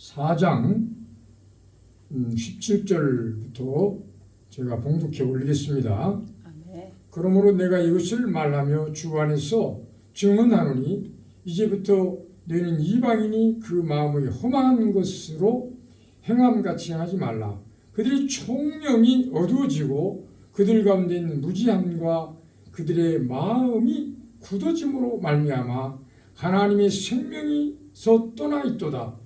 4장 17절부터 제가 봉독해 올리겠습니다. 그러므로 내가 이것을 말하며 주 안에서 증언하노니 이제부터 너희는 이방인이 그 마음의 험한 것으로 행함같이 하지 말라. 그들의 총명이 어두워지고 그들 가운데 있는 무지함과 그들의 마음이 굳어짐으로 말미암아 하나님의 생명이서 떠나 있도다.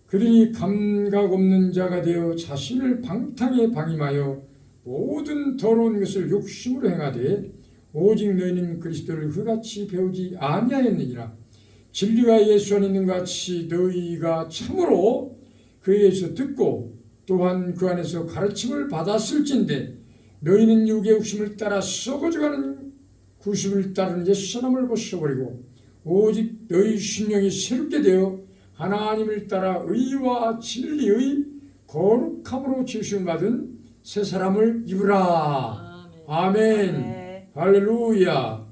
그들이 감각 없는 자가 되어 자신을 방탕에 방임하여 모든 더러운 것을 욕심으로 행하되 오직 너희는 그리스도를 그같이 배우지 아니하였느니라. 진리가 예수 안에 있는 것 같이 너희가 참으로 그에게서 듣고 또한 그 안에서 가르침을 받았을진데 너희는 육의 욕심을 따라 썩어져가는 구습을 따르는 옛사람을 벗어버리고 오직 너희 심령이 새롭게 되어 하나님을 따라 의와 진리의 거룩함으로 지으심 받은 새 사람을 입으라. 아멘. 할렐루야.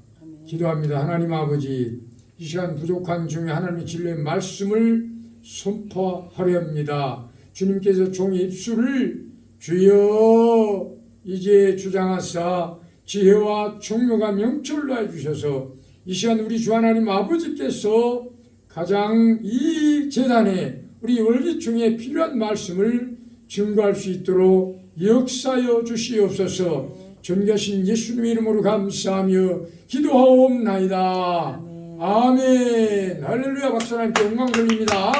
기도합니다. 하나님 아버지, 이 시간 부족한 중에 하나님의 진리의 말씀을 선포하려 합니다. 주님께서 종의 입술을 주여 이제 주장하사 지혜와 총명과 명철로 해주셔서 이 시간 우리 주 하나님 아버지께서 가장 이 재단에 우리 월기 중에 필요한 말씀을 증거할 수 있도록 역사여 주시옵소서. 존귀하신 예수님의 이름으로 감사하며 기도하옵나이다. 아멘. 할렐루야. 박수. 하나님께 영광 돌립니다.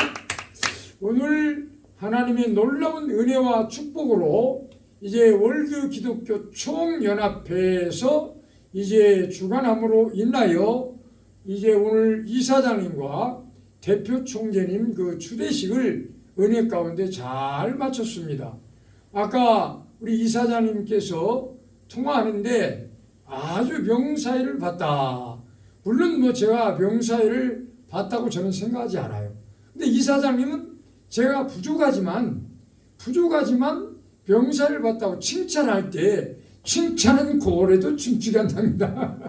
오늘 하나님의 놀라운 은혜와 축복으로 이제 월드 기독교 총연합회에서 이제 주관함으로 인하여 이제 오늘 이사장님과 대표 총재님 그 추대식을 은혜 가운데 잘 마쳤습니다. 아까 우리 이사장님께서 통화하는데 아주 명사회를 봤다. 물론 뭐 제가 명사회를 봤다고 저는 생각하지 않아요. 근데 이사장님은 제가 부족하지만 명사를 봤다고 칭찬할 때 칭찬은 고래도 춤추게 한답니다.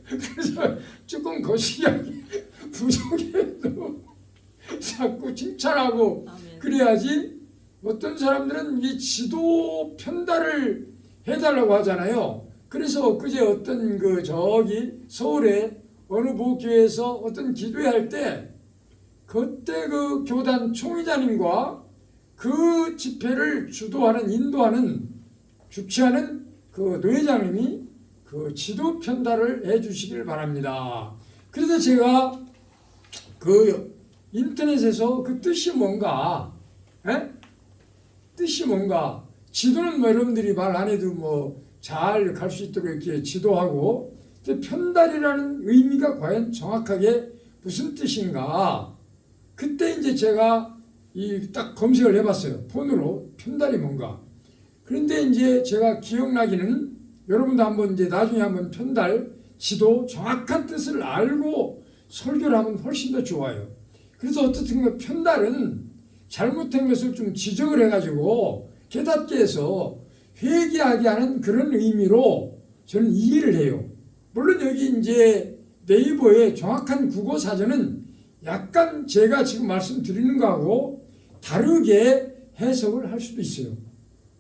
그래서 조금 거시기하게 부족해도 자꾸 칭찬하고 그래야지. 어떤 사람들은 이 지도 편달을 해달라고 하잖아요. 그래서 그제 어떤 서울에 어느 목교회에서 어떤 기도회할 때 그때 그 교단 총회장님과 그 집회를 주도하는 주최하는 그 노회장님이 그 지도 편달을 해주시길 바랍니다. 그래서 제가 그 인터넷에서 그 뜻이 뭔가, 뜻이 뭔가, 지도는 뭐 여러분들이 말 안 해도 뭐 잘 갈 수 있도록 이렇게 지도하고, 편달이라는 의미가 과연 정확하게 무슨 뜻인가? 그때 이제 제가 딱 검색을 해봤어요. 폰으로 편달이 뭔가. 그런데 이제 제가 기억나기는 여러분도 한번 이제 나중에 한번 편달 지도 정확한 뜻을 알고 설교를 하면 훨씬 더 좋아요. 그래서 어떻든 편달은 잘못된 것을 좀 지적을 해가지고 깨닫게 해서 회개하게 하는 그런 의미로 저는 이해를 해요. 물론 여기 이제 네이버의 정확한 국어 사전은 약간 제가 지금 말씀드리는 거하고 다르게 해석을 할 수도 있어요.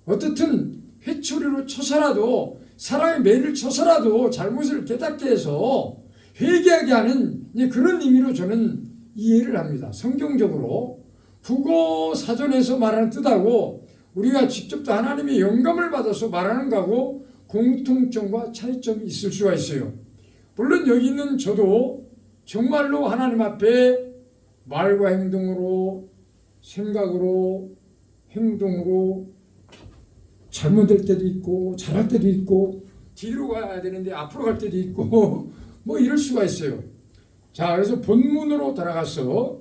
어떻든 회초리로 쳐서라도 사람의 매를 쳐서라도 잘못을 깨닫게 해서 회개하게 하는 그런 의미로 저는 이해를 합니다. 성경적으로 국어 사전에서 말하는 뜻하고 우리가 직접 또 하나님의 영감을 받아서 말하는 거하고 공통점과 차이점이 있을 수가 있어요. 물론 여기 있는 저도 정말로 하나님 앞에 말과 행동으로 생각으로 행동으로 잘못될 때도 있고 잘할 때도 있고 뒤로 가야 되는데 앞으로 갈 때도 있고 뭐 이럴 수가 있어요. 자, 그래서 본문으로 돌아가서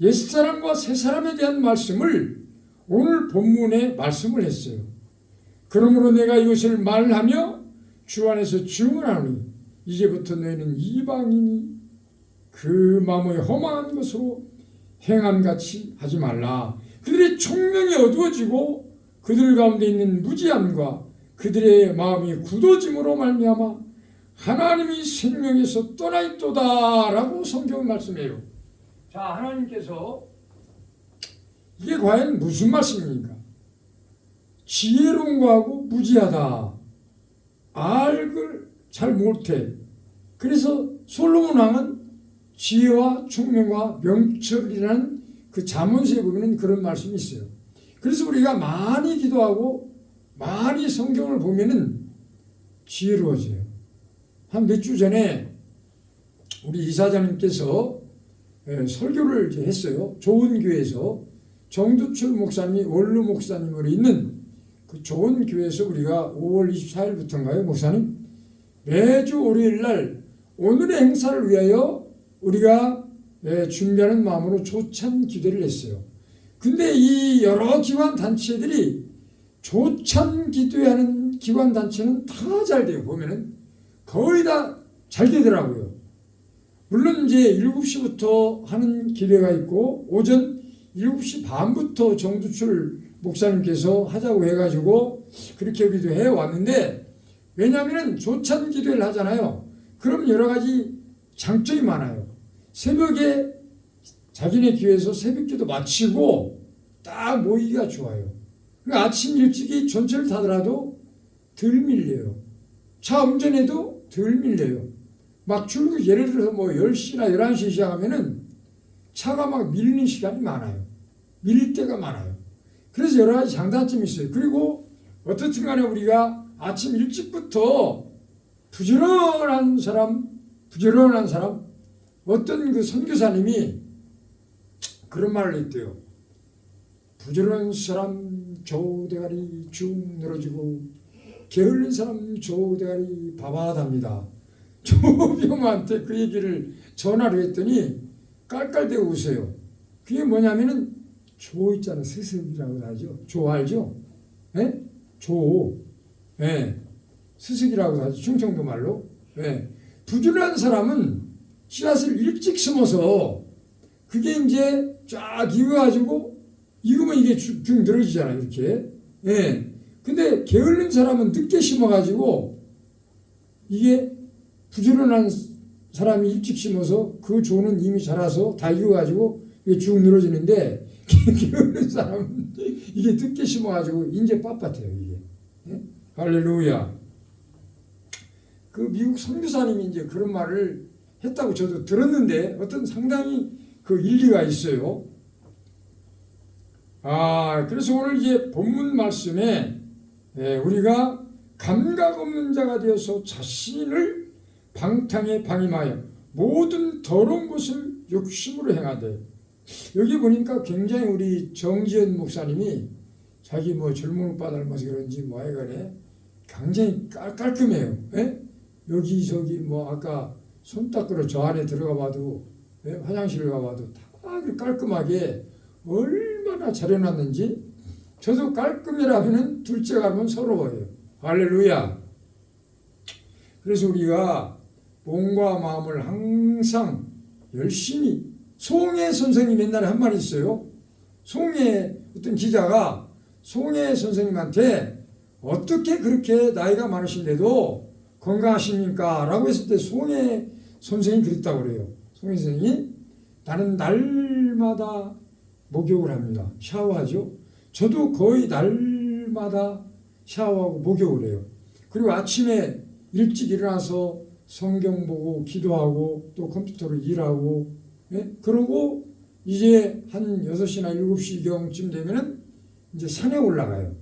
옛사람과 새사람에 대한 말씀을 오늘 본문에 말씀을 했어요. 그러므로 내가 이것을 말하며 주 안에서 증언하노니 이제부터 너희는 이방인이 그 마음의 험한 것으로 행함같이 하지 말라. 그들의 총명이 어두워지고 그들 가운데 있는 무지함과 그들의 마음이 굳어짐으로 말미암아 하나님이 생명에서 떠나 있도다 라고 성경은 말씀해요. 자, 하나님께서 이게 과연 무슨 말씀입니까? 지혜로운 거하고 무지하다. 알걸 잘 못해. 그래서 솔로몬 왕은 지혜와 총명과 명철이라는 그 잠언서에 보면 그런 말씀이 있어요. 그래서 우리가 많이 기도하고 많이 성경을 보면은 지혜로워져요. 한 몇 주 전에 우리 이사장님께서 설교를 했어요. 좋은 교회에서 정두철 목사님이 원로 목사님으로 있는 그 좋은 교회에서 우리가 5월 24일부터인가요, 목사님? 매주 월요일 날 오늘의 행사를 위하여 우리가 준비하는 마음으로 조찬 기도를 했어요. 근데 이 여러 기관 단체들이 조찬 기도하는 기관 단체는 다 잘 돼요. 보면은 거의 다 잘 되더라고요. 물론 이제 7시부터 하는 기회가 있고 오전 7시 반부터 정두철 목사님께서 하자고 해가지고 그렇게 우리도 해왔는데, 왜냐하면 조찬 기도를 하잖아요. 그럼 여러 가지 장점이 많아요. 새벽에 자기네 교회에서 새벽기도 마치고 딱 모이기가 좋아요. 그러니까 아침 일찍이 전철 타더라도 덜 밀려요. 차 운전해도 덜 밀려요. 막 출근, 예를 들어서 뭐 10시나 11시 시작하면은 차가 막 밀리는 시간이 많아요. 밀릴 때가 많아요. 그래서 여러 가지 장단점이 있어요. 그리고 어떻든 간에 우리가 아침 일찍부터 부지런한 사람, 어떤 그 선교사님이 그런 말을 했대요. 부지런한 사람 조대가리 쭉 늘어지고 게을른 사람 조대가리 바바답니다. 조병호한테 그 얘기를 전화로 했더니 깔깔대고 웃어요. 그게 뭐냐면은 조 있잖아. 스승이라고 하죠. 조 알죠? 예? 조. 예. 스승이라고 하죠. 충청도 말로. 예. 부지런한 사람은 씨앗을 일찍 심어서 그게 이제 쫙 익어가지고 익으면 이게 쭉 늘어지잖아요. 이렇게. 예. 근데 게을른 사람은 늦게 심어가지고 이게 부지런한 사람이 일찍 심어서 그 조는 이미 자라서 다 익어가지고 이게 쭉 늘어지는데 게으른 사람은 이게 늦게 심어가지고 이제 빳빳해요. 이게. 예? 할렐루야. 그 미국 선교사님이 이제 그런 말을 했다고 저도 들었는데 어떤 상당히 그 일리가 있어요. 그래서 오늘 이제 본문 말씀에 우리가 감각 없는 자가 되어서 자신을 방탕에 방임하여 모든 더러운 것을 욕심으로 행하되, 여기 보니까 굉장히 우리 정지현 목사님이 자기 뭐 젊은 오빠 닮아서 그런지 뭐 하여간에 굉장히 깔끔해요. 예? 여기저기 뭐 아까 손 닦으러 저 안에 들어가 봐도 화장실 가봐도 다 깔끔하게 얼마나 잘해놨는지, 저도 깔끔이라면 둘째가 하면 서러워요. 할렐루야. 그래서 우리가 몸과 마음을 항상 열심히, 송혜 선생님 옛날에 한 말이 있어요. 송혜 어떤 기자가 송혜 선생님한테 어떻게 그렇게 나이가 많으신데도 건강하십니까? 라고 했을 때 송혜 선생님이 그랬다고 그래요. 송혜 선생님이 나는 날마다 목욕을 합니다. 샤워하죠. 저도 거의 날마다 샤워하고 목욕을 해요. 그리고 아침에 일찍 일어나서 성경 보고 기도하고 또 컴퓨터로 일하고, 그러고 이제 한 6시나 7시경쯤 되면은 이제 산에 올라가요.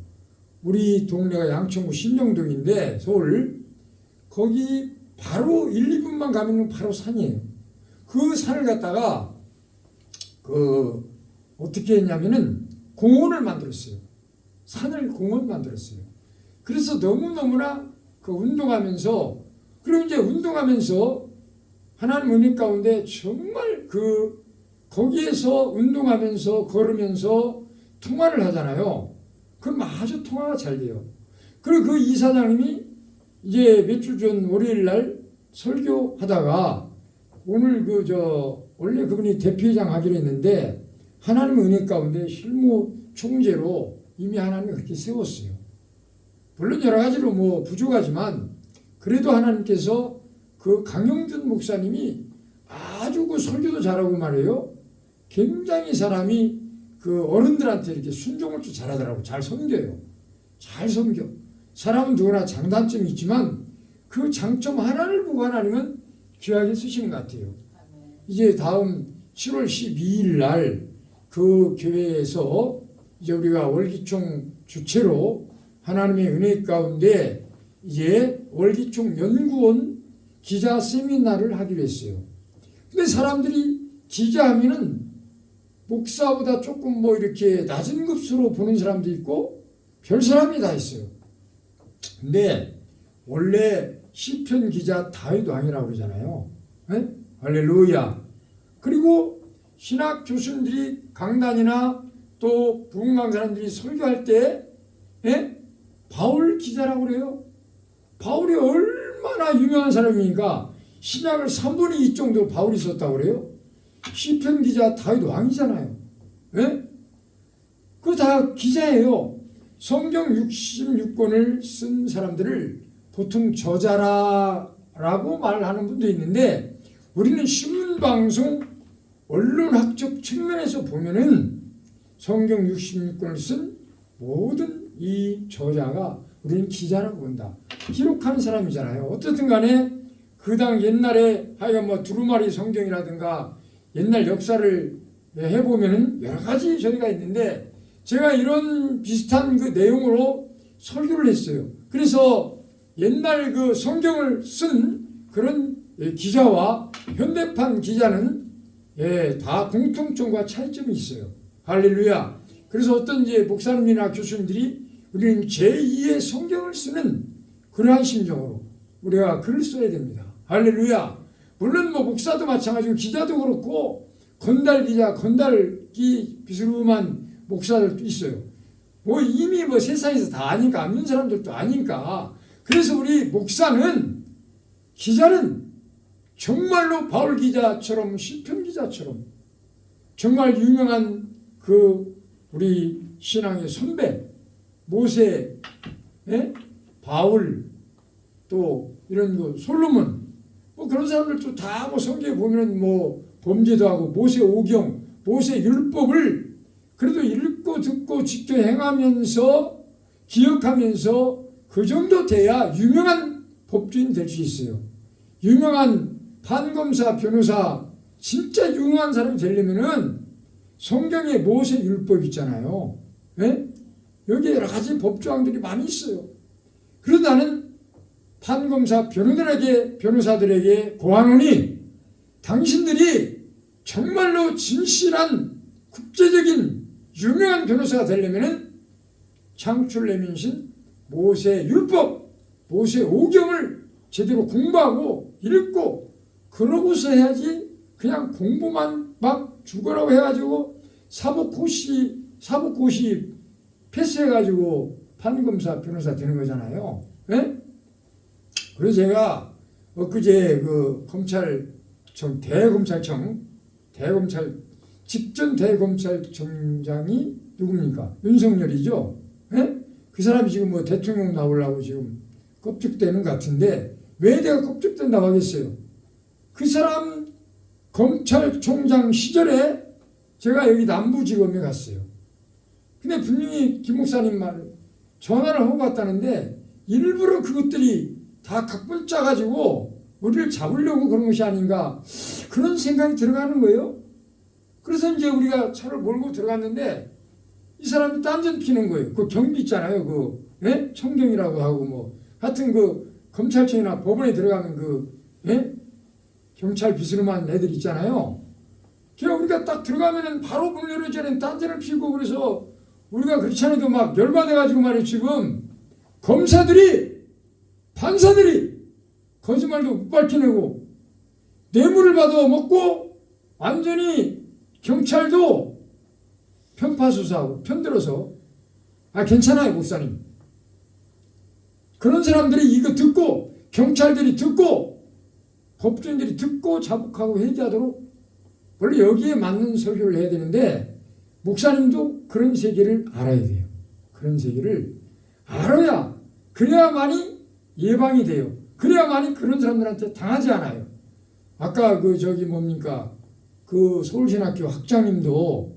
우리 동네가 양천구 신정동인데 서울, 거기 바로 1, 2분만 가면 바로 산이에요. 그 산을 갖다가 어떻게 했냐면은 공원을 만들었어요. 산을 공원 만들었어요. 그래서 너무너무나 그 운동하면서, 그리고 이제 운동하면서 하나님 은혜 가운데 정말 거기에서 운동하면서 걸으면서 통화를 하잖아요. 그럼 아주 통화가 잘 돼요. 그리고 그 이사장님이 이제 몇 주 전 월요일 날 설교하다가 오늘 원래 그분이 대표회장 하기로 했는데 하나님 은혜 가운데 실무 총재로 이미 하나님이 그렇게 세웠어요. 물론 여러 가지로 뭐 부족하지만 그래도 하나님께서 그 강영준 목사님이 아주 그 설교도 잘하고 말이에요. 굉장히 사람이 그 어른들한테 이렇게 순종을 또 잘하더라고. 잘 섬겨요. 잘 섬겨. 사람은 누구나 장단점이 있지만 그 장점 하나를 보고 하나님은 귀하게 쓰시는 것 같아요. 이제 다음 7월 12일 날 그 교회에서 이제 우리가 월기총 주최로 하나님의 은혜 가운데 이제 월기총 연구원 기자 세미나를 하기로 했어요. 근데 사람들이 기자하면은 목사보다 조금 뭐 이렇게 낮은 급수로 보는 사람도 있고 별 사람이 다 있어요. 근데 원래 시편 기자 다윗 왕이라고 그러잖아요. 네? 할렐루야. 그리고 신학 교수님들이 강단이나 또 부흥 강사님들이 설교할 때 바울 기자라고 그래요. 바울이 얼마나 유명한 사람이니까 신약을 3분의 2 정도 바울이 썼다고 그래요. 시편 기자 다윗 왕이잖아요. 그거 다 기자예요. 성경 66권을 쓴 사람들을 보통 저자라고 말하는 분도 있는데 우리는 신문방송 언론학적 측면에서 보면은 성경 66권을 쓴 모든 이 저자가 우리는 기자라고 본다. 기록하는 사람이잖아요. 어떻든 간에 그 당 옛날에 하여간 뭐 두루마리 성경이라든가 옛날 역사를 해보면은 여러 가지 저희가 있는데 제가 이런 비슷한 그 내용으로 설교를 했어요. 그래서 옛날 그 성경을 쓴 그런 기자와 현대판 기자는 다 공통점과 차이점이 있어요. 할렐루야. 그래서 어떤 이제 목사님이나 교수님들이 우리는 제2의 성경을 쓰는 그러한 심정으로 우리가 글을 써야 됩니다. 할렐루야. 물론 뭐 목사도 마찬가지고 기자도 그렇고 건달 기자, 건달기 비스름한 목사들도 있어요. 뭐 이미 뭐 세상에서 다 아니까 아는 사람들도 아니까. 그래서 우리 목사는 기자는 정말로 바울 기자처럼 시편 기자처럼 정말 유명한 그 우리 신앙의 선배 모세, 바울 또 이런 거 솔로몬 뭐 그런 사람들도 다 뭐 성경에 보면은 뭐 범죄도 하고 모세 오경, 모세 율법을 그래도 읽고 듣고 지켜 행하면서 기억하면서 그 정도 돼야 유명한 법조인 될 수 있어요. 유명한 판검사, 변호사 진짜 유명한 사람이 되려면은 성경에 모세 율법 있잖아요. 여기에 여러 가지 법조항들이 많이 있어요. 그래서 나는 판검사, 변호사들에게 고하노니 당신들이 정말로 진실한 국제적인 유명한 변호사가 되려면은 창출내민신 모세 율법, 모세 오경을 제대로 공부하고 읽고 그러고서 해야지 그냥 공부만 막 죽으라고 해가지고 사법고시 패스해가지고 판검사 변호사 되는 거잖아요. 그래서 제가 엊그제 그 직전 대검찰청장이 누굽니까? 윤석열이죠. 그 사람이 지금 뭐 대통령 나오려고 지금 껍죽대는 것 같은데 왜 내가 껍죽된다고 하겠어요? 그 사람 검찰총장 시절에 제가 여기 남부지검에 갔어요. 근데 분명히 김 목사님 말 전화를 하고 갔다는데 일부러 그것들이 다 각본 짜가지고 우리를 잡으려고 그런 것이 아닌가 그런 생각이 들어가는 거예요. 그래서 이제 우리가 차를 몰고 들어갔는데 이 사람이 딴전 피는 거예요. 그 경비 있잖아요. 청경이라고 하고 뭐 하여튼 그 검찰청이나 법원에 들어가면 경찰 비스름한 애들 있잖아요. 그냥 우리가 딱 들어가면은 바로 문 열어주는 딴전을 피고 그래서 우리가 그렇지 않아도 막 열받아가지고 말이에요. 지금 검사들이 판사들이 거짓말도 못 밝혀내고 뇌물을 받아 먹고 완전히 경찰도 편파수사하고 편들어서 괜찮아요 목사님. 그런 사람들이 이거 듣고 경찰들이 듣고 법조인들이 듣고 자복하고 회개하도록 원래 여기에 맞는 설교를 해야 되는데 목사님도 그런 세계를 알아야 돼요. 그런 세계를 알아야 그래야만이 예방이 돼요. 그래야만이 그런 사람들한테 당하지 않아요. 아까 뭡니까 그 서울신학교 학장님도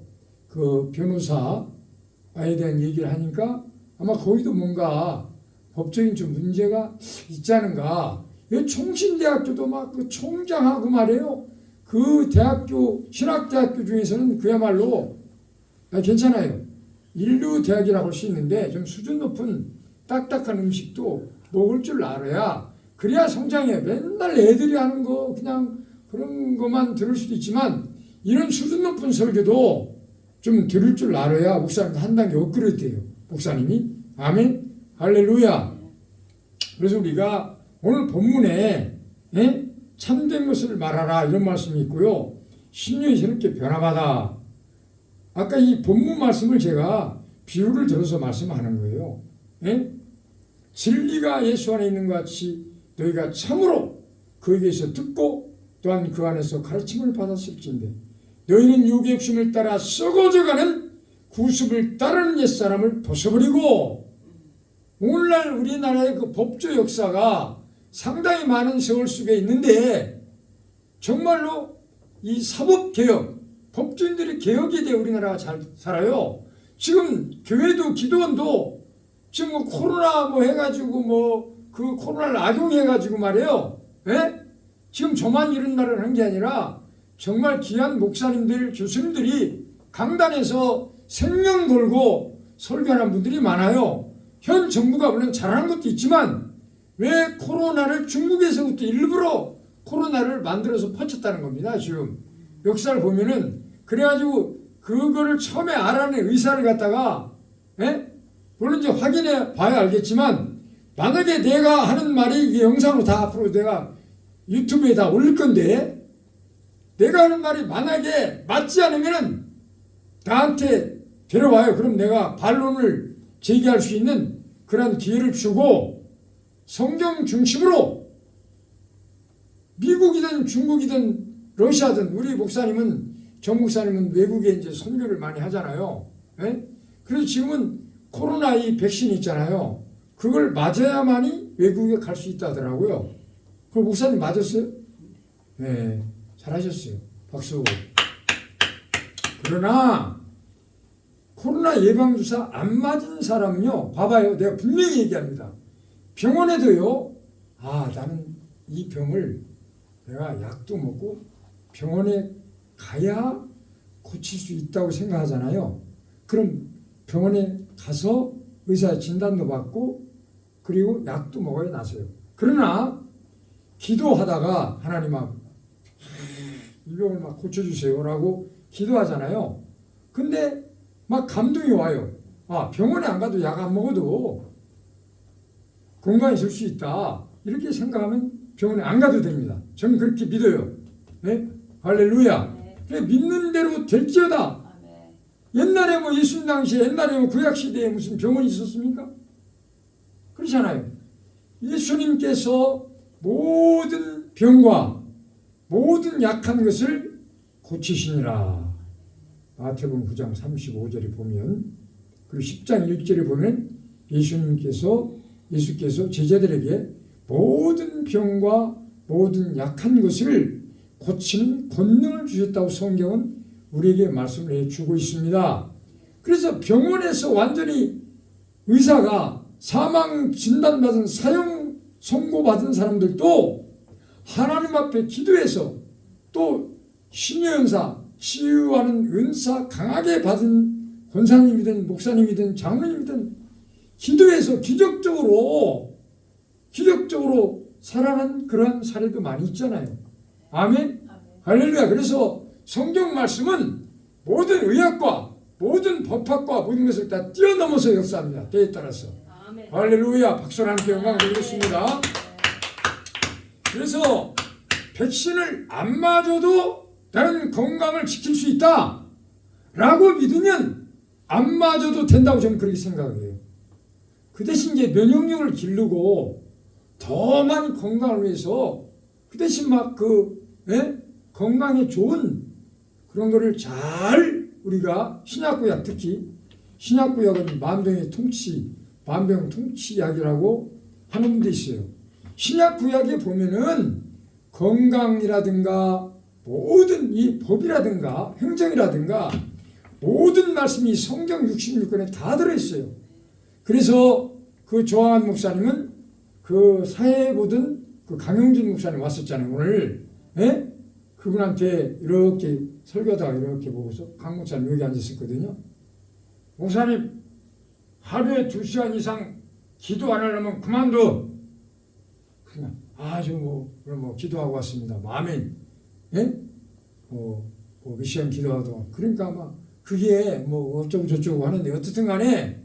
그 변호사에 대한 얘기를 하니까 아마 거기도 뭔가 법적인 좀 문제가 있지 않은가. 총신대학교도 막 그 총장하고 말이에요. 그 대학교, 신학대학교 중에서는 그야말로 괜찮아요. 인류 대학이라고 할 수 있는데 좀 수준 높은 딱딱한 음식도 먹을 줄 알아야 그래야 성장해. 맨날 애들이 하는 거 그냥 그런 것만 들을 수도 있지만 이런 수준 높은 설교도 좀 들을 줄 알아야 목사님도 한 단계 업그레이드 돼요. 목사님이. 아멘. 할렐루야. 그래서 우리가 오늘 본문에 참된 것을 말하라 이런 말씀이 있고요. 신령이 새롭게 변화받아. 아까 이 본문 말씀을 제가 비유를 들어서 말씀하는 거예요. 진리가 예수 안에 있는 것 같이 너희가 참으로 그에게서 듣고 또한 그 안에서 가르침을 받았을진데 너희는 육의 욕심을 따라 썩어져가는 구습을 따르는 옛사람을 벗어버리고. 오늘날 우리나라의 그 법조 역사가 상당히 많은 세월 속에 있는데 정말로 이 사법개혁, 법조인들이 개혁이 돼 우리나라가 잘 살아요. 지금 교회도 기도원도 지금 뭐 코로나 뭐 해가지고 뭐 그 코로나를 악용해가지고 말이에요. 지금 저만 이런 말을 한 게 아니라 정말 귀한 목사님들, 교수님들이 강단에서 생명 걸고 설교하는 분들이 많아요. 현 정부가 물론 잘하는 것도 있지만 왜 코로나를 중국에서부터 일부러 코로나를 만들어서 퍼쳤다는 겁니다. 지금 역사를 보면은 그래가지고 그거를 처음에 알아낸 의사를 갖다가 물론 이제 확인해 봐야 알겠지만 만약에 내가 하는 말이 이 영상으로 다 앞으로 내가 유튜브에 다 올릴 건데 내가 하는 말이 만약에 맞지 않으면은 나한테 데려와요. 그럼 내가 반론을 제기할 수 있는 그런 기회를 주고 성경 중심으로 미국이든 중국이든 러시아든 우리 목사님은 정 목사님은 외국에 이제 선교를 많이 하잖아요. 그래서 지금은 코로나 이 백신이 있잖아요. 그걸 맞아야만이 외국에 갈 수 있다더라고요. 그럼 목사님 맞았어요? 네, 잘하셨어요. 박수. 그러나 코로나 예방주사 안 맞은 사람은요, 봐봐요. 내가 분명히 얘기합니다. 병원에도요, 나는 이 병을 내가 약도 먹고 병원에 가야 고칠 수 있다고 생각하잖아요. 그럼 병원에 가서 의사의 진단도 받고 그리고 약도 먹어야 나서요. 그러나 기도하다가 하나님 이 병을 막 고쳐주세요라고 기도하잖아요. 근데 막 감동이 와요. 병원에 안 가도 약 안 먹어도 건강해질 수 있다. 이렇게 생각하면 병원에 안 가도 됩니다. 저는 그렇게 믿어요. 할렐루야. 네. 믿는 대로 될지어다. 옛날에 뭐 예수님 당시에 옛날에 뭐 구약시대에 무슨 병원이 있었습니까? 그렇잖아요. 예수님께서 모든 병과 모든 약한 것을 고치시니라. 마태복음 9장 35절에 보면 그리고 10장 1절에 보면 예수께서 제자들에게 모든 병과 모든 약한 것을 고치는 권능을 주셨다고 성경은 우리에게 말씀을 해주고 있습니다. 그래서 병원에서 완전히 의사가 사망 진단받은 사형 선고받은 사람들도 하나님 앞에 기도해서 또 신유연사 치유하는 은사 강하게 받은 권사님이든 목사님이든 장로님이든 기도해서 기적적으로 살아난 그러한 사례도 많이 있잖아요. 아멘? 할렐루야. 그래서 성경 말씀은 모든 의학과 모든 법학과 모든 것을 다 뛰어넘어서 역사합니다. 때에 따라서. 아멘. 할렐루야. 박수를 함께 영광 드리겠습니다. 그래서 백신을 안 맞아도 나는 건강을 지킬 수 있다 라고 믿으면 안 맞아도 된다고 저는 그렇게 생각해요. 그 대신 이제 면역력을 기르고 더 많이 건강을 위해서 그 대신 건강에 좋은 그런 거를 잘 우리가 신약구약 특히 신약구약은 만병의 통치, 만병 통치약이라고 하는 분도 있어요. 신약구약에 보면은 건강이라든가 모든 이 법이라든가 행정이라든가 모든 말씀이 성경 66권에 다 들어있어요. 그래서 그 조항한 목사님은 그 사회 보던 그 강용진 목사님 왔었잖아요. 오늘 예? 그분한테 이렇게 설교하다가 이렇게 보고서 강 목사님 여기 앉았었거든요. 목사님 하루에 2시간 이상 기도 안 하려면 그만둬. 그냥 그럼 뭐 기도하고 왔습니다. 아멘. 예? 몇 시간 기도하도 그러니까 막 그게 뭐 어쩌고 저쩌고 하는데 어떻든 간에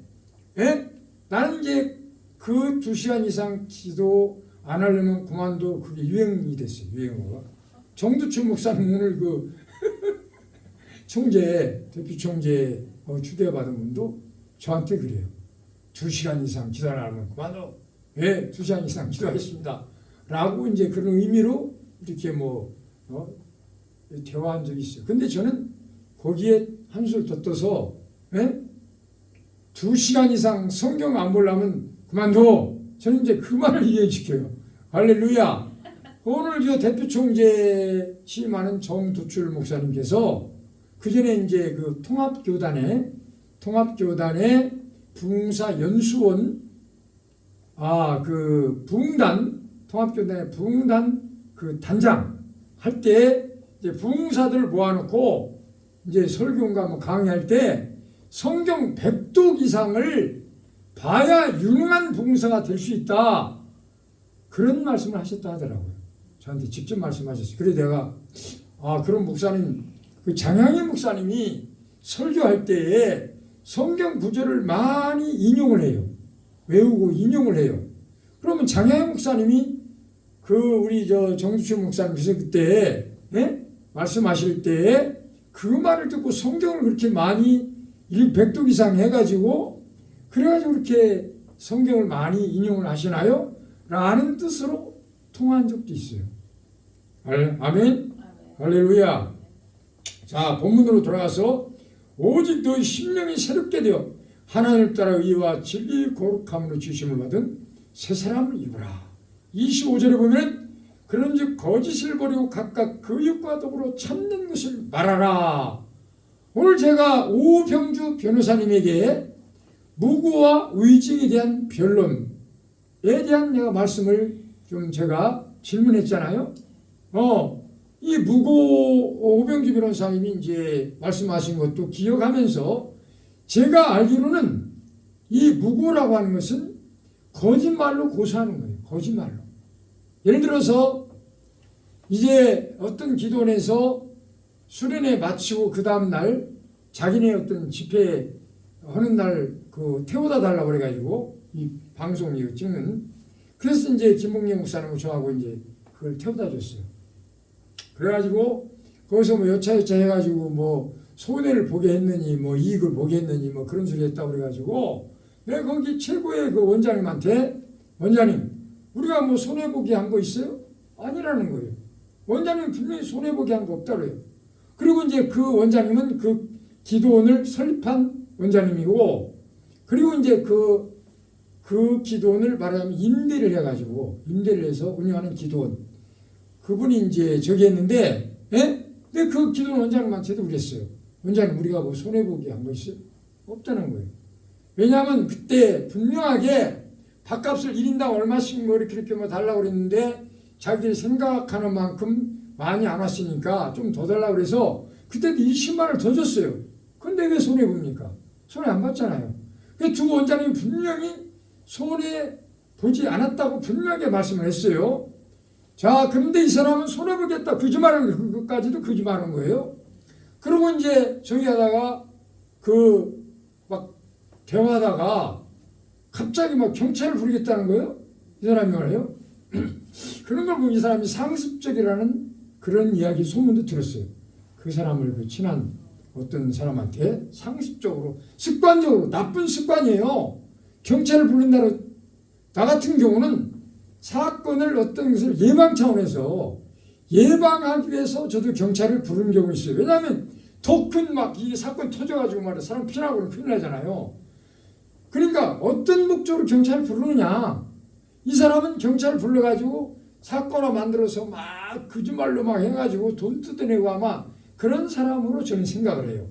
예? 나는 이제 그 2시간 이상 기도 안 하려면 그만둬. 그게 유행이 됐어요. 유행어가. 정두춘 목사님 오늘 그 총재 대표 총재 추대받은 분도 저한테 그래요. 2시간 이상 기도 안 하면 그만둬. 예, 2시간 이상 기도하겠습니다. 라고 이제 그런 의미로 이렇게 대화한 적이 있어요. 근데 저는 거기에 한술 더 떠서 2시간 이상 성경 안 보려면 그만둬. 저는 이제 그 말을 이해시켜요. 할렐루야. 오늘 저 대표 총재 취임하는 정두출 목사님께서 그 전에 이제 그 통합교단의 부흥사 연수원 그 부흥단 통합교단의 부흥단 그 단장 할 때 이제 부흥사들을 모아놓고 이제 설교인가 뭐 강의할 때 성경 100독 이상을 봐야 유능한 부흥사가 될 수 있다. 그런 말씀을 하셨다 하더라고요. 저한테 직접 말씀하셨어요. 그래서 내가 그런 목사님 그 장향희 목사님이 설교할 때에 성경 구절을 많이 인용을 해요. 외우고 인용을 해요. 그러면 장향희 목사님이 그 우리 저 정두춘 목사님께서 그때 말씀하실 때에 그 말을 듣고 성경을 그렇게 많이 100독 이상 해가지고 그래가지고 그렇게 성경을 많이 인용을 하시나요? 라는 뜻으로 통한 적도 있어요. 아멘? 할렐루야. 자, 본문으로 돌아가서 오직 너희 심령이 새롭게 되어 하나님을 따라 의와 진리 거룩함으로 지으심을 받은 새 사람을 입으라. 25절에 보면 그런즉 거짓을 버리고 각각 그 육과 더불어 참는 것을 말하라. 오늘 제가 오병주 변호사님에게 무고와 의증에 대한 변론에 대한 내가 말씀을 좀 제가 질문했잖아요. 이 오병주 변호사님이 이제 말씀하신 것도 기억하면서 제가 알기로는 이 무고라고 하는 것은 거짓말로 고소하는 거예요. 거짓말로. 예를 들어서 이제 어떤 기도원에서 수련회 마치고 그 다음날 자기네 어떤 집회 하는 날 그 태워다 달라고 그래가지고 이 방송 이거 찍는 그래서 이제 김봉래 목사님하고 저하고 이제 그걸 태워다 줬어요. 그래가지고 거기서 뭐 여차여차 해가지고 뭐 손해를 보게 했느니 뭐 이익을 보게 했느니 뭐 그런 소리 했다고 그래가지고 내가 거기 최고의 그 원장님한테 원장님 우리가 뭐 손해보게 한 거 있어요? 아니라는 거예요. 원장님 분명히 손해보게 한 거 없다고요. 그리고 이제 그 원장님은 그 기도원을 설립한 원장님이고 그리고 이제 그 기도원을 말하자면 임대를 해서 운영하는 기도원 그분이 이제 저기 했는데 근데 그 기도원 원장님한테도 그랬어요. 원장님 우리가 뭐 손해보게 한 거 있어요? 없다는 거예요. 왜냐하면 그때 분명하게 밥값을 1인당 얼마씩 뭐 이렇게 뭐 달라고 그랬는데 자기들이 생각하는 만큼 많이 안 왔으니까 좀 더 달라고 그래서 그때도 20만 원을 더 줬어요. 근데 왜 손해봅니까? 손해 안 봤잖아요. 그 두 원장님이 분명히 손해보지 않았다고 분명하게 말씀을 했어요. 자, 그런데 이 사람은 손해보겠다. 거짓말하는 그것까지도 거짓말한 거예요. 그리고 이제 저기 하다가 막 대화하다가 갑자기 막 경찰을 부르겠다는 거예요. 이 사람이 말해요. 그런 걸 보면 이 사람이 상습적이라는 그런 이야기 소문도 들었어요. 그 사람을 그 친한 어떤 사람한테 상습적으로 습관적으로 나쁜 습관이에요. 경찰을 부른다는 나 같은 경우는 사건을 어떤 것을 예방 차원에서 예방하기 위해서 저도 경찰을 부르는 경우 있어요. 왜냐하면 더 큰 막 이 사건 터져가지고 말이야 사람 피나고는 큰일 나잖아요. 그러니까 어떤 목적으로 경찰을 부르느냐. 이 사람은 경찰을 불러가지고 사건을 만들어서 막 거짓말로 막 해가지고 돈 뜯어내고 아마 그런 사람으로 저는 생각을 해요.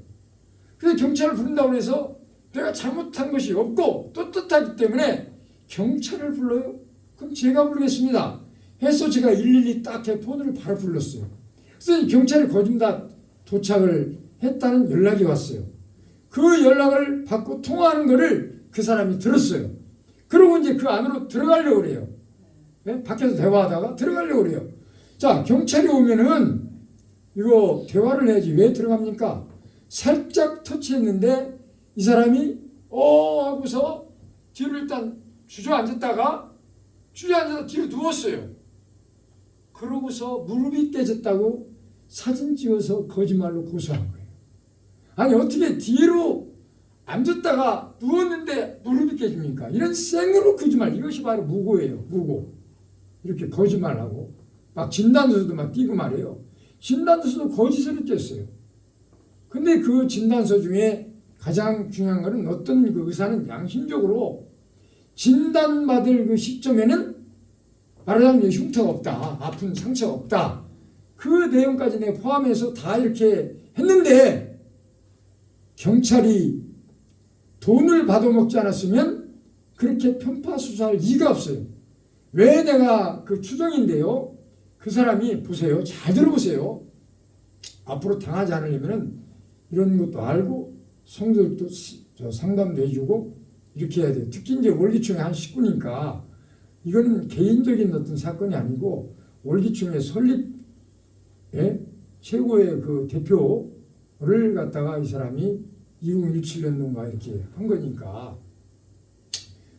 그래서 경찰을 부른다고 해서 내가 잘못한 것이 없고 떳떳하기 때문에 경찰을 불러요? 그럼 제가 부르겠습니다. 해서 제가 112 딱 해 폰을 바로 불렀어요. 그래서 경찰이 거짓 다 도착을 했다는 연락이 왔어요. 그 연락을 받고 통화하는 거를 그 사람이 들었어요. 그러고 이제 그 안으로 들어가려고 그래요. 네? 밖에서 대화하다가 들어가려고 그래요. 자, 경찰이 오면은 이거 대화를 해야지 왜 들어갑니까? 살짝 터치했는데 이 사람이 하고서 뒤로 일단 주저앉았다가 뒤로 누웠어요. 그러고서 무릎이 깨졌다고 사진 찍어서 거짓말로 고소한 거예요. 아니 어떻게 뒤로 앉았다가 누웠는데 무릎이 깨집니까? 이런 생으로 거짓말, 이것이 바로 무고예요. 무고. 이렇게 거짓말하고 막 진단서도 막 띄고 말해요. 진단서도 거짓으로 띄었어요. 근데 그 진단서 중에 가장 중요한 것은 어떤 그 의사는 양심적으로 진단받을 그 시점에는 말하자면 흉터가 없다, 아픈 상처가 없다, 그 내용까지 내가 포함해서 다 이렇게 했는데 경찰이 돈을 받아먹지 않았으면 그렇게 편파 수사할 이유가 없어요. 왜 내가 그 추정인데요. 그 사람이 보세요. 잘 들어보세요. 앞으로 당하지 않으려면 이런 것도 알고 성도들도 상담도 해주고 이렇게 해야 돼요. 특히 이제 월기총회 한 식구니까 이거는 개인적인 어떤 사건이 아니고 월기총회 설립 최고의 그 대표를 갖다가 이 사람이 2017년도인가 이렇게 한 거니까.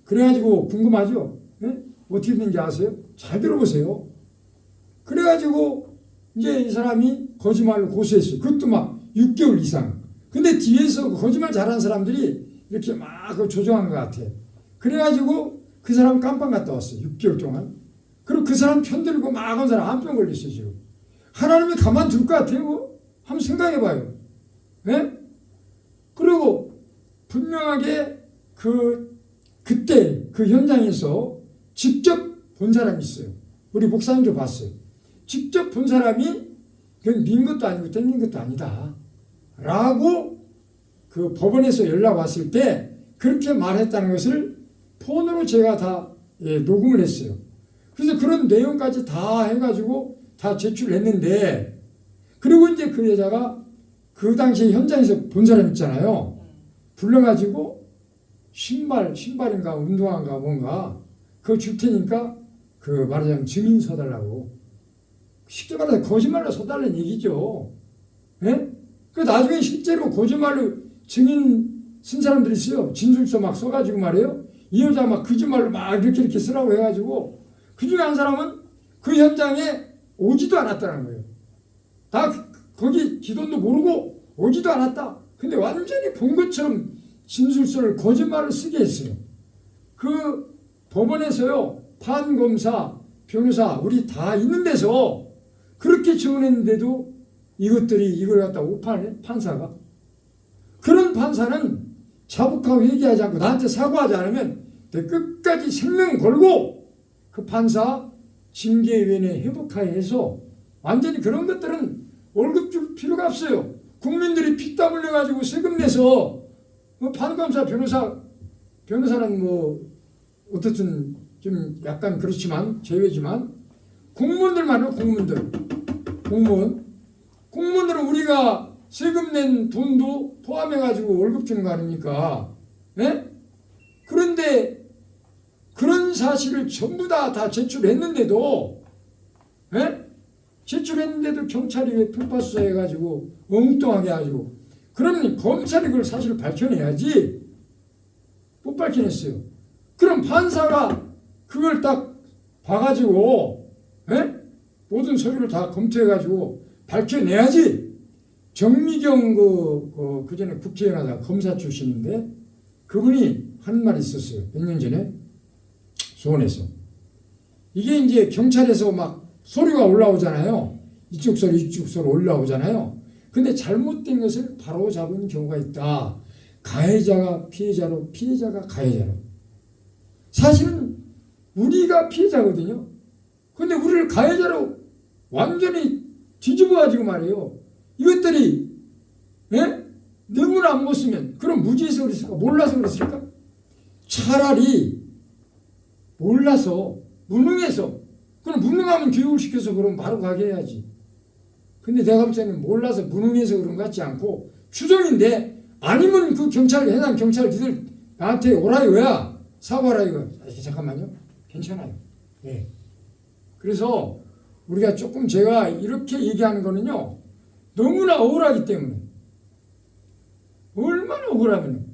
그래가지고 궁금하죠? 네? 어떻게 됐는지 아세요? 잘 들어보세요. 그래가지고 이제 이 사람이 거짓말로 고소했어요. 그것도 막 6개월 이상. 근데 뒤에서 거짓말 잘하는 사람들이 이렇게 막 조정한 것 같아. 그래가지고 그 사람 깜빵 갔다 왔어요. 6개월 동안. 그리고 그 사람 편들고 막 한 사람 암병 걸렸어요. 지금. 하나님이 가만둘 것 같아요? 한번 생각해봐요. 네? 그리고 분명하게 그때 그 현장에서 직접 본 사람이 있어요. 우리 목사님도 봤어요. 직접 본 사람이 그건 민 것도 아니고 땡긴 것도 아니다 라고 그 법원에서 연락 왔을 때 그렇게 말했다는 것을 폰으로 제가 다 녹음을 했어요. 그래서 그런 내용까지 다 해가지고 다 제출했는데, 그리고 이제 그 여자가 그 당시에 현장에서 본 사람 있잖아요. 불러가지고 신발인가 운동화인가 뭔가 그거 줄 테니까 그 말하자면 증인 서달라고. 쉽게 말해서 거짓말로 서달라는 얘기죠. 예? 그 나중에 실제로 거짓말로 증인 쓴 사람들이 있어요. 진술서 막 써가지고 말이에요. 이 여자 막 거짓말로 막 이렇게 쓰라고 해가지고 그 중에 한 사람은 그 현장에 오지도 않았다는 거예요. 다 거기 기돈도 모르고 오지도 않았다. 근데 완전히 본 것처럼 진술서를 거짓말로 쓰게 했어요. 그 법원에서요, 판검사, 변호사 우리 다 있는 데서 그렇게 증언했는데도 이걸 갖다 오판해, 판사가. 그런 판사는 자복하고 회개하지 않고 나한테 사과하지 않으면 끝까지 생명 걸고 그 판사 징계위원회 회복하에 해서 완전히 그런 것들은 월급 줄 필요가 없어요. 국민들이 피땀 흘려가지고 세금 내서 판검사, 변호사는 뭐 어떻든 좀 약간 그렇지만 제외지만 공무원들만요. 공무원들은 우리가 세금 낸 돈도 포함해가지고 월급 주는 거 아닙니까? 네? 그런데 그런 사실을 전부 다 제출했는데도, 네? 제출했는데도 경찰이 왜 편파수사해가지고 엉뚱하게 해가지고, 그러면 검찰이 그걸 사실을 밝혀내야지. 못 밝혀냈어요. 그럼 판사가 그걸 딱 봐가지고, 네? 모든 서류를 다 검토해가지고 밝혀내야지. 정미경 그 전에 국회의원 하다 검사 출신인데 그분이 한 말이 있었어요. 몇 년 전에 수원에서. 이게 이제 경찰에서 막 소리가 올라오잖아요. 이쪽 소리 올라오잖아요. 근데 잘못된 것을 바로 잡은 경우가 있다. 가해자가 피해자로, 피해자가 가해자로. 사실은 우리가 피해자거든요. 근데 우리를 가해자로 완전히 뒤집어가지고 말이에요. 이것들이 예? 너무나 안 먹었으면 그럼 무지해서 그랬을까? 몰라서 그랬을까? 차라리 몰라서 무능해서 그럼 무능하면 교육을 시켜서 그럼 바로 가게 해야지. 근데 내가 볼 때는 몰라서 무능해서 그런 것 같지 않고 추정인데 아니면 그 경찰 해당 경찰 니들 나한테 오라 이거야. 사과라 이거. 잠깐만요. 괜찮아요. 예. 그래서 우리가 조금 제가 이렇게 얘기하는 거는요. 너무나 억울하기 때문에. 얼마나 억울하면.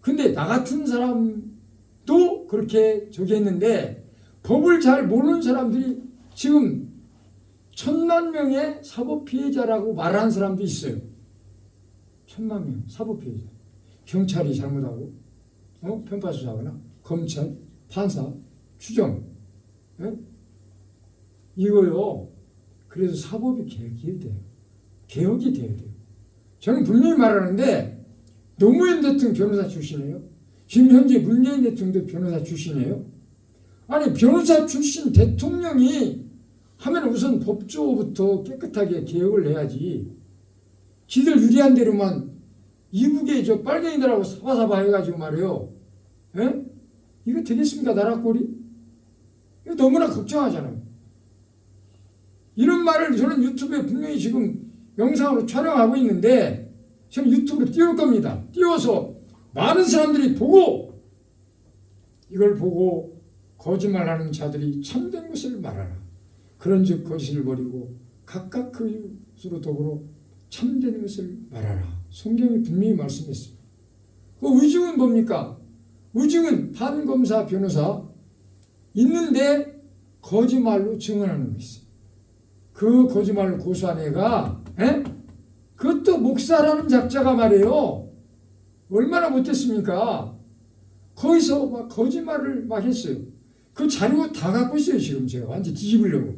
근데 나 같은 사람도 그렇게 저기 했는데 법을 잘 모르는 사람들이 지금 1,000만 명의 사법 피해자라고 말하는 사람도 있어요. 1,000만 명 사법 피해자. 경찰이 잘못하고 편파수사하거나 검찰, 판사, 추정. 예? 이거요. 그래서 사법이 개혁이 돼요. 개혁이 돼야 돼요. 저는 분명히 말하는데 노무현 대통령 변호사 출신이에요. 지금 현재 문재인 대통령도 변호사 출신이에요. 아니 변호사 출신 대통령이 하면 우선 법조부터 깨끗하게 개혁을 해야지. 지들 유리한 대로만 이북에 저 빨갱이들하고 사바사바 해가지고 말이에요. 예? 이거 되겠습니까? 나라 꼴이? 이거 너무나 걱정하잖아요. 이런 말을 저는 유튜브에 분명히 지금 영상으로 촬영하고 있는데 저는 유튜브로 띄울 겁니다. 띄워서 많은 사람들이 보고 이걸 보고 거짓말하는 자들이 참된 것을 말하라. 그런즉 거짓을 버리고 각각 그 수로 더불어 참된 것을 말하라. 성경이 분명히 말씀했어요. 그 의중은 뭡니까? 의중은 판검사 변호사 있는데 거짓말로 증언하는 거 있어요. 그 거짓말을 고소한 애가 그것도 목사라는 작자가 말이에요. 얼마나 못됐습니까? 거기서 막 거짓말을 막 했어요. 그 자료 다 갖고 있어요. 지금 제가 완전 뒤집으려고.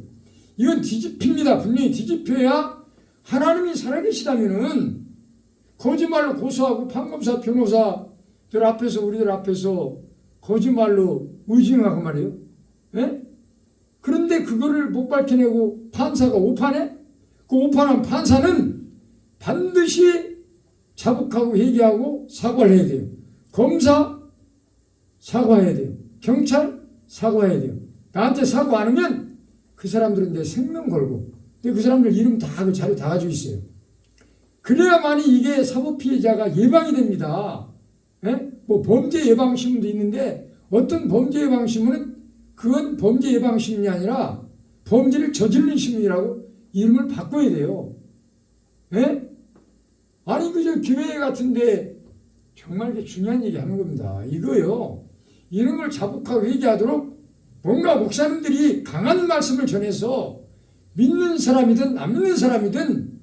이건 뒤집힙니다. 분명히 뒤집혀야 하나님이 살아계시다면은 거짓말로 고소하고 판검사 변호사들 앞에서 우리들 앞에서 거짓말로 의증하고 말이에요. 예? 그런데 그거를 못 밝혀내고 판사가 오판해? 그 오판한 판사는 반드시 자복하고 회개하고 사과를 해야 돼요. 검사 사과해야 돼요. 경찰 사과해야 돼요. 나한테 사과 안 하면 그 사람들은 내 생명 걸고 근데 그 사람들 이름 다 그 자료 다 가지고 있어요. 그래야만이 이게 사법 피해자가 예방이 됩니다. 예? 뭐 범죄 예방 신문도 있는데 어떤 범죄 예방 신문은 그건 범죄 예방 신문이 아니라 범죄를 저지르는 신문이라고 이름을 바꿔야 돼요. 예? 아니 그저 교회 같은데 정말 이게 중요한 얘기 하는 겁니다. 이거요. 이런 걸 자복하고 회개하도록 뭔가 목사님들이 강한 말씀을 전해서 믿는 사람이든 안 믿는 사람이든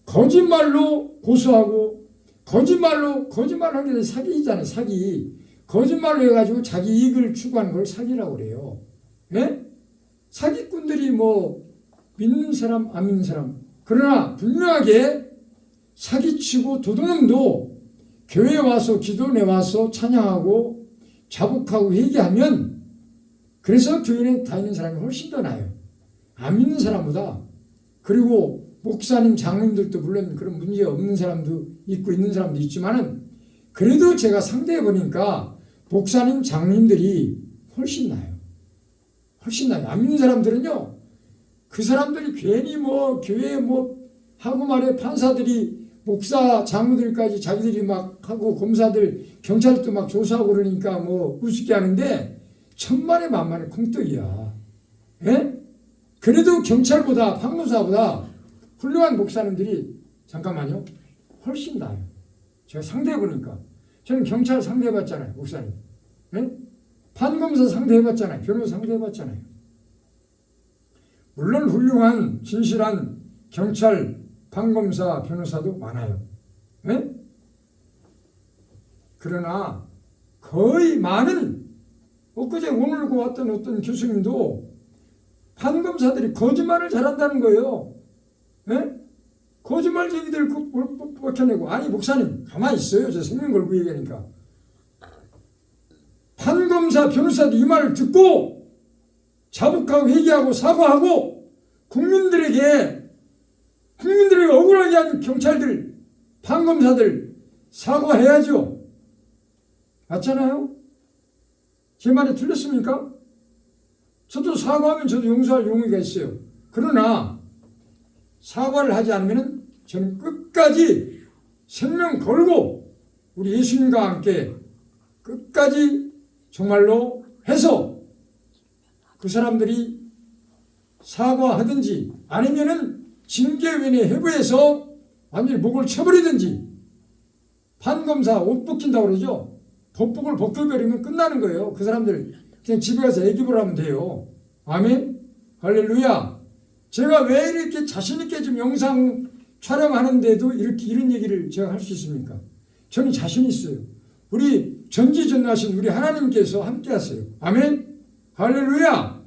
거짓말로 고소하고 거짓말하는 게 사기잖아요. 사기. 거짓말로 해가지고 자기 이익을 추구하는 걸 사기라고 그래요. 예? 사기꾼들이 뭐 믿는 사람 안 믿는 사람 그러나 분명하게 사기치고 도둑놈도 교회에 와서 기도원에 와서 찬양하고 자복하고 회개하면 그래서 교회에 다니는 사람이 훨씬 더 나아요. 안 믿는 사람보다. 그리고 목사님 장로님들도 물론 그런 문제 없는 사람도 있고 있는 사람도 있지만은 그래도 제가 상대해 보니까 목사님 장로님들이 훨씬 나아요. 훨씬 나아요. 안 믿는 사람들은요. 그 사람들이 괜히 뭐 교회에 뭐 하고 말해 판사들이 목사 장로들까지 자기들이 막 하고 검사들 경찰도 막 조사하고 그러니까 뭐 우습게 하는데 천만에 만만에 콩떡이야. 예? 그래도 경찰보다 판검사보다 훌륭한 목사님들이 잠깐만요. 훨씬 나아요. 제가 상대해보니까 저는 경찰 상대해봤잖아요. 목사님. 예? 판검사 상대해봤잖아요. 변호사 상대해봤잖아요. 물론 훌륭한 진실한 경찰 판검사 변호사도 많아요. 예? 그러나 거의 많은 엊그제 오늘 왔던 어떤 교수님도 판검사들이 거짓말을 잘한다는 거예요. 예? 거짓말쟁이들 벗겨내고 아니 목사님 가만히 있어요. 저 생명 걸고 얘기하니까 판검사 변호사도 이 말을 듣고 자복하고 회개하고 사과하고 국민들에게 억울하게 한 경찰들, 판검사들 사과해야죠. 맞잖아요? 제 말이 틀렸습니까? 저도 사과하면 저도 용서할 용의가 있어요. 그러나 사과를 하지 않으면 저는 끝까지 생명 걸고 우리 예수님과 함께 끝까지 정말로 해서 그 사람들이 사과하든지 아니면은 징계위원회 회부해서 완전히 목을 쳐버리든지, 판검사 옷 벗긴다고 그러죠. 법복을 벗겨버리면 끝나는 거예요. 그 사람들 그냥 집에 가서 애기볼 하면 돼요. 아멘. 할렐루야. 제가 왜 이렇게 자신있게 지금 영상 촬영하는데도 이런 얘기를 제가 할 수 있습니까? 저는 자신 있어요. 우리 전지전능하신 우리 하나님께서 함께 하세요. 아멘. 할렐루야.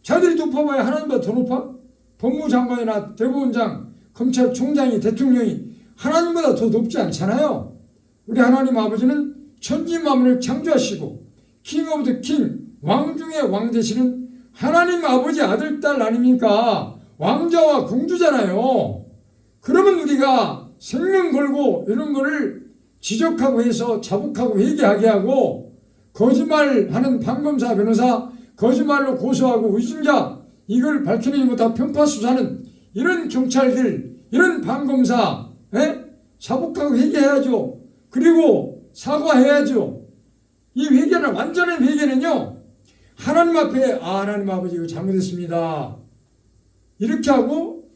자들이 높아봐야 하나님보다 더 높아? 법무장관이나 대법원장, 검찰총장이, 대통령이 하나님보다 더 높지 않잖아요. 우리 하나님 아버지는 천지만물을 창조하시고 킹 오브 더 킹, 왕 중에 왕 되시는 하나님 아버지 아들 딸 아닙니까? 왕자와 공주잖아요. 그러면 우리가 생명 걸고 이런 거를 지적하고 해서 자복하고 회개하게 하고, 거짓말하는 판검사, 변호사, 거짓말로 고소하고 의심자 이걸 밝혀내지 못하고 편파수사하는 이런 경찰들, 이런 판검사, 자복하고 회개해야죠. 그리고 사과해야죠. 이 회개는, 완전한 회개는요, 하나님 앞에 하나님 아버지 이거 잘못했습니다 이렇게 하고,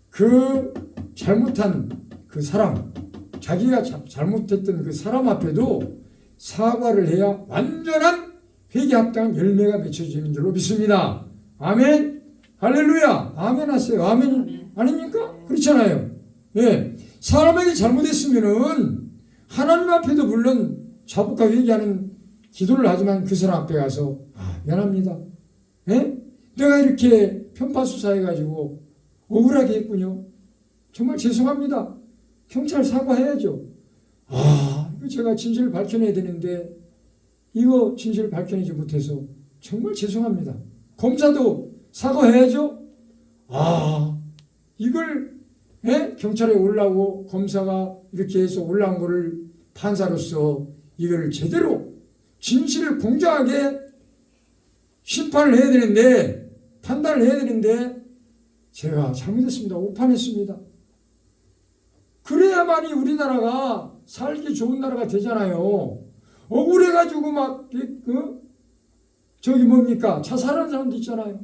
그 잘못한 그 사람, 자기가 잘못했던 그 사람 앞에도 사과를 해야 완전한 회개 합당한 열매가 맺혀지는 줄로 믿습니다. 아멘. 할렐루야. 아멘 하세요. 아멘. 아닙니까? 그렇잖아요. 예. 사람에게 잘못했으면은 하나님 앞에도 물론 자복하게 회개하는 기도를 하지만 그 사람 앞에 가서 미안합니다. 예? 내가 이렇게 편파수사해가지고 억울하게 했군요. 정말 죄송합니다. 경찰 사과해야죠. 이거 제가 진실을 밝혀내야 되는데 이거 진실을 밝혀내지 못해서 정말 죄송합니다. 검사도 사과해야죠. 이걸 경찰에 올라오고 검사가 이렇게 해서 올라온 거를 판사로서 이걸 제대로 진실을 공정하게 심판을 해야 되는데, 판단을 해야 되는데 제가 잘못했습니다. 오판했습니다. 그래야만이 우리나라가 살기 좋은 나라가 되잖아요. 억울해가지고 막 저기 뭡니까 자살하는 사람도 있잖아요.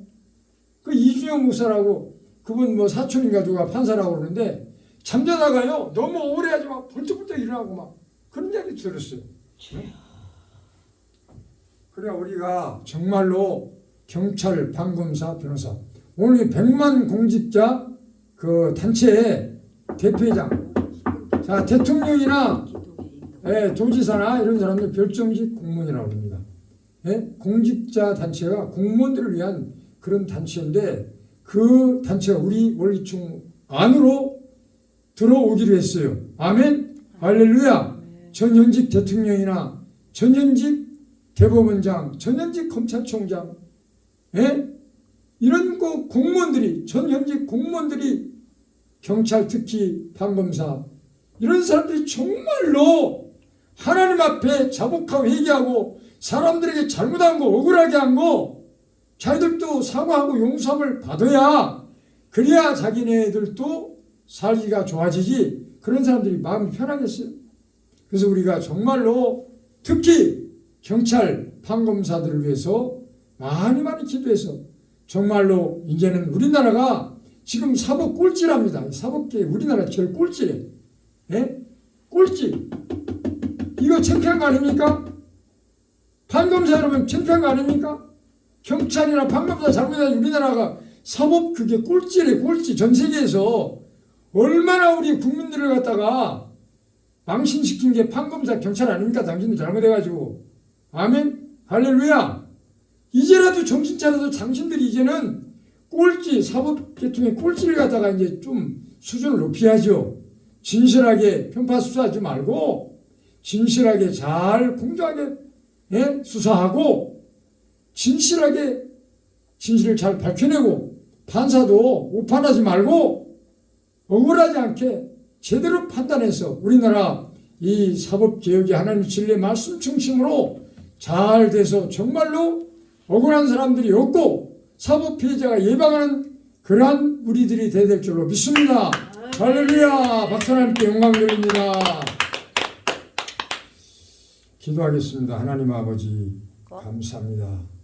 그 이준영 목사라고, 그분 뭐 사촌인가 누가 판사라고 그러는데 잠자다가요 너무 억울해가지고 막 벌떡벌떡 일어나고 막 그런 이야기 들었어요. 그래 우리가 정말로 경찰, 판검사, 변호사, 오늘 100만 공직자 그 단체의 대표회장, 자 대통령이나 도지사나 이런 사람들 별정직 공무원이라고 합니다. 공직자 단체가 공무원들을 위한 그런 단체인데, 그 단체가 우리 원리총 안으로 들어오기로 했어요. 아멘. 할렐루야. 전현직 대통령이나 전현직 대법원장, 전현직 검찰총장, 이런 공무원들이, 전현직 공무원들이, 경찰 특히 판검사, 이런 사람들이 정말로 하나님 앞에 자복하고 회개하고 사람들에게 잘못한 거, 억울하게 한 거 자기들도 사과하고 용서함을 받아야, 그래야 자기네들도 살기가 좋아지지. 그런 사람들이 마음이 편하겠어요. 그래서 우리가 정말로 특히 경찰, 판검사들을 위해서 많이 기도해서 정말로 이제는 우리나라가 지금 사법 꼴찌랍니다. 사법계 우리나라 제일 꼴찌래. 꼴찌. 이거 창피한 거 아닙니까? 판검사 여러분 창피한 거 아닙니까? 경찰이나 판검사 잘못하면 우리나라가 사법 그게 꼴찌래. 꼴찌. 전 세계에서 얼마나 우리 국민들을 갖다가 망신시킨 게 판검사, 경찰 아닙니까? 당신들 잘못해가지고. 아멘. 할렐루야. 이제라도 정신 차려서 당신들이 이제는 꼴찌, 사법계통의 꼴찌를 갖다가 이제 좀 수준을 높여야죠. 진실하게 편파수사하지 말고 진실하게 잘 공정하게 수사하고 진실하게 진실을 잘 밝혀내고 판사도 오판하지 말고 억울하지 않게 제대로 판단해서 우리나라 이 사법개혁이 하나님 진리의 말씀 중심으로 잘 돼서 정말로 억울한 사람들이 없고 사법피해자가 예방하는 그러한 우리들이 돼야 될 줄로 믿습니다. 할렐루야. 박수 하나님께 영광 돌립니다. 기도하겠습니다. 하나님 아버지 감사합니다.